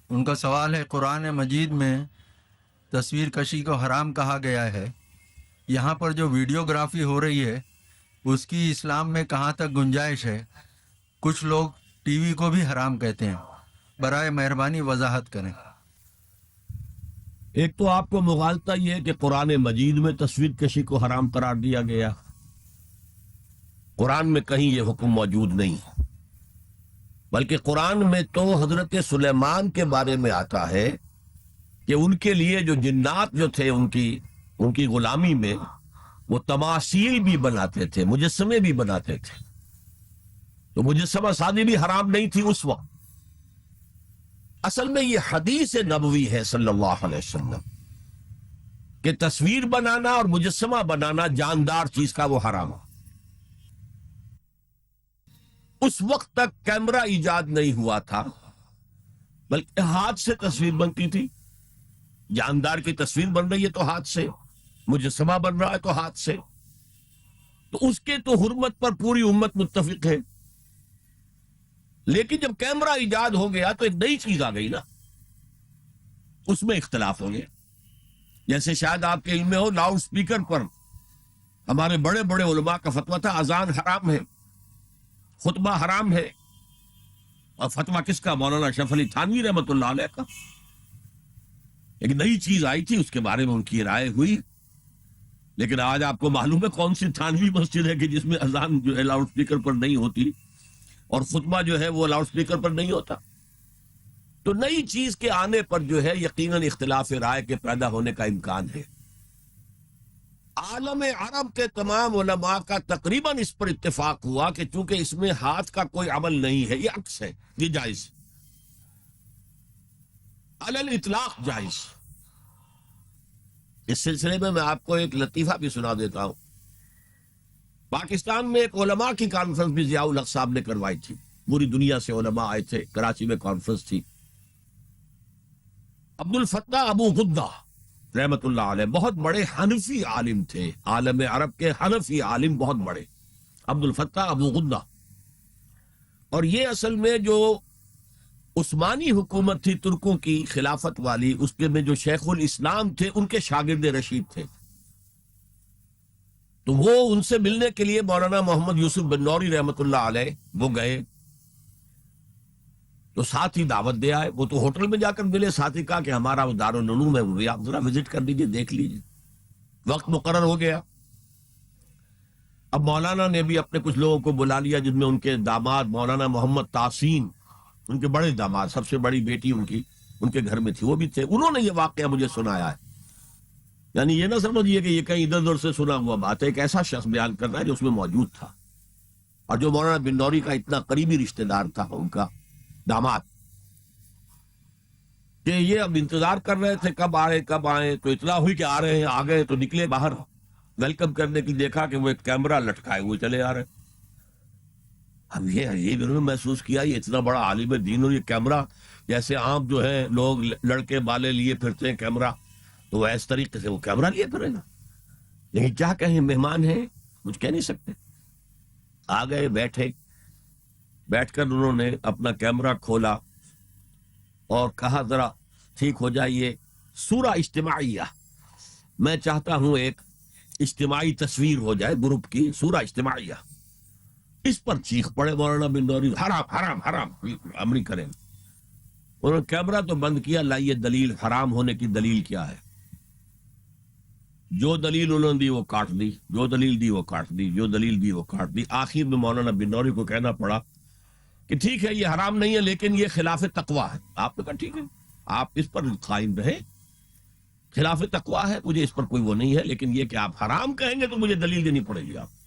ان کا سوال ہے، قرآن مجید میں تصویر کشی کو حرام کہا گیا ہے، یہاں پر جو ویڈیوگرافی ہو رہی ہے اس کی اسلام میں کہاں تک گنجائش ہے؟ کچھ لوگ ٹی وی کو بھی حرام کہتے ہیں، برائے مہربانی وضاحت کریں۔ ایک تو آپ کو مغالطہ یہ ہے کہ قرآن مجید میں تصویر کشی کو حرام قرار دیا گیا، قرآن میں کہیں یہ حکم موجود نہیں، بلکہ قرآن میں تو حضرت سلیمان کے بارے میں آتا ہے کہ ان کے لیے جو جنات جو تھے ان کی غلامی میں وہ تماثیل بھی بناتے تھے، مجسمے بھی بناتے تھے، تو مجسمہ سازی بھی حرام نہیں تھی اس وقت۔ اصل میں یہ حدیث نبوی ہے صلی اللہ علیہ وسلم کہ تصویر بنانا اور مجسمہ بنانا جاندار چیز کا وہ حرام ہے۔ اس وقت تک کیمرہ ایجاد نہیں ہوا تھا، بلکہ ہاتھ سے تصویر بنتی تھی، جاندار کی تصویر بن رہی ہے تو ہاتھ سے، مجسمہ بن رہا ہے تو ہاتھ سے، تو اس کے تو حرمت پر پوری امت متفق ہے۔ لیکن جب کیمرہ ایجاد ہو گیا تو ایک نئی چیز آ گئی نا، اس میں اختلاف ہو گیا۔ جیسے شاید آپ کے علم میں ہو، لاؤڈ سپیکر پر ہمارے بڑے بڑے علماء کا فتویٰ تھا اذان حرام ہے، خطبہ حرام ہے، اور فتویٰ کس کا؟ مولانا اشرف علی تھانوی رحمۃ اللہ علیہ کا۔ ایک نئی چیز آئی تھی، اس کے بارے میں ان کی رائے ہوئی، لیکن آج آپ کو معلوم ہے کون سی تھانوی مسجد ہے کہ جس میں اذان جو ہے لاؤڈ سپیکر پر نہیں ہوتی اور خطبہ جو ہے وہ لاؤڈ سپیکر پر نہیں ہوتا۔ تو نئی چیز کے آنے پر جو ہے یقیناً اختلاف رائے کے پیدا ہونے کا امکان ہے۔ عالم عرب کے تمام علماء کا تقریباً اس پر اتفاق ہوا کہ چونکہ اس میں ہاتھ کا کوئی عمل نہیں ہے، یہ عکس ہے، یہ جائز، علی الاطلاق جائز۔ اس سلسلے میں آپ کو ایک لطیفہ بھی سنا دیتا ہوں۔ پاکستان میں ایک علماء کی کانفرنس بھی ضیاء الحق صاحب نے کروائی تھی، پوری دنیا سے علماء آئے تھے، کراچی میں کانفرنس تھی۔ عبد الفتاح ابو غدہ رحمت اللہ علیہ بہت بڑے حنفی عالم تھے، عالم عرب کے حنفی عالم بہت بڑے، عبد الفتاح ابو غدہ۔ اور یہ اصل میں جو عثمانی حکومت تھی ترکوں کی خلافت والی، اس کے میں جو شیخ الاسلام تھے ان کے شاگرد رشید تھے، تو وہ ان سے ملنے کے لیے مولانا محمد یوسف بن نوری رحمت اللہ علیہ وہ گئے، تو ساتھ ہی دعوت دے آئے۔ وہ تو ہوٹل میں جا کر ملے، ساتھ ہی کہا کہ ہمارا وہ دارالعلوم ہے، وہ بھی آپ ذرا وزٹ کر لیجیے، دیکھ لیجیے۔ وقت مقرر ہو گیا، اب مولانا نے بھی اپنے کچھ لوگوں کو بلا لیا، جن میں ان کے داماد مولانا محمد تحسین، ان کے بڑے داماد، سب سے بڑی بیٹی ان کے گھر میں تھی، وہ بھی تھے۔ انہوں نے یہ واقعہ مجھے سنایا ہے، یعنی یہ نہ سمجھیے کہ یہ کہیں ادھر ادھر سے سنا ہوا بات ہے، ایک ایسا شخص بیان کرنا ہے جو اس میں موجود تھا، اور جو مولانا بن نوری کا اتنا قریبی رشتہ دار تھا، ان کا داماد، کہ یہ اب انتظار کر رہے تھے کب آئے، تو اطلاع ہوئی کہ آ رہے ہیں، آ گئے تو نکلے باہر ویلکم کرنے کی، دیکھا کہ وہ ایک کیمرہ لٹکائے ہوئے چلے آ رہے۔ اب یہ انہوں نے محسوس کیا یہ اتنا بڑا عالم دین اور یہ کیمرہ، جیسے عام جو ہے لوگ لڑکے بالے لیے پھرتے ہیں کیمرہ، تو وہ اس طریقے سے وہ کیمرہ لیے پھرے گا۔ لیکن کیا کہیں، مہمان ہیں، کچھ کہہ نہیں سکتے۔ آ گئے، بیٹھ کر انہوں نے اپنا کیمرہ کھولا اور کہا ذرا ٹھیک ہو جائیے، سورہ اجتماعیہ، میں چاہتا ہوں ایک اجتماعی تصویر ہو جائے گروپ کی، سورہ اجتماعیہ۔ اس پر چیخ پڑے مولانا بن نوری، حرام حرام حرام، ہم نہیں کریں۔ انہوں نے کیمرہ تو بند کیا، لائیے دلیل، حرام ہونے کی دلیل کیا ہے؟ جو دلیل انہوں نے دی وہ کاٹ دی، جو دلیل دی وہ کاٹ دی، جو دلیل دی وہ کاٹ دی۔ آخر میں مولانا بن نوری کو کہنا پڑا کہ ٹھیک ہے یہ حرام نہیں ہے، لیکن یہ خلاف تقویٰ ہے۔ آپ نے کہا ٹھیک ہے، آپ اس پر قائم رہے، خلاف تقویٰ ہے، مجھے اس پر کوئی وہ نہیں ہے، لیکن یہ کہ آپ حرام کہیں گے تو مجھے دلیل دینی پڑے گی آپ۔